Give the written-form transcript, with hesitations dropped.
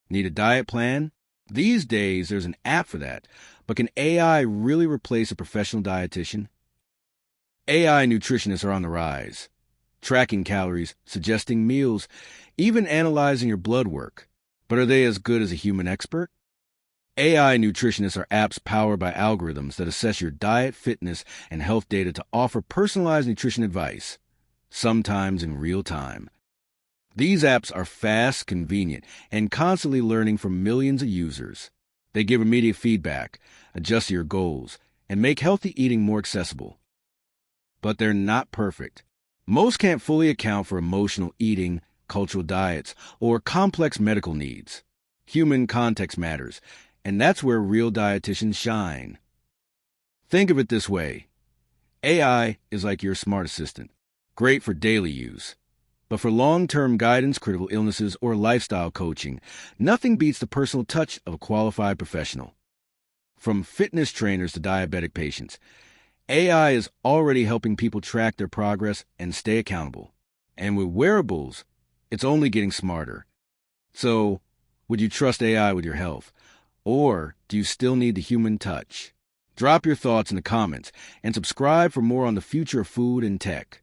Need a diet plan? These days, there's an app for that. But can AI really replace a professional dietitian? AI nutritionists are on the rise, tracking calories, suggesting meals, even analyzing your blood work. But are they as good as a human expert? AI nutritionists are apps powered by algorithms that assess your diet, fitness, and health data to offer personalized nutrition advice, sometimes in real time. These apps are fast, convenient, and constantly learning from millions of users. They give immediate feedback, adjust to your goals, and make healthy eating more accessible. But they're not perfect. Most can't fully account for emotional eating, cultural diets, or complex medical needs. Human context matters, and that's where real dietitians shine. Think of it this way. AI is like your smart assistant, great for daily use. But for long-term guidance, critical illnesses, or lifestyle coaching, nothing beats the personal touch of a qualified professional. From fitness trainers to diabetic patients, AI is already helping people track their progress and stay accountable. And with wearables, it's only getting smarter. So, would you trust AI with your health? Or do you still need the human touch? Drop your thoughts in the comments and subscribe for more on the future of food and tech.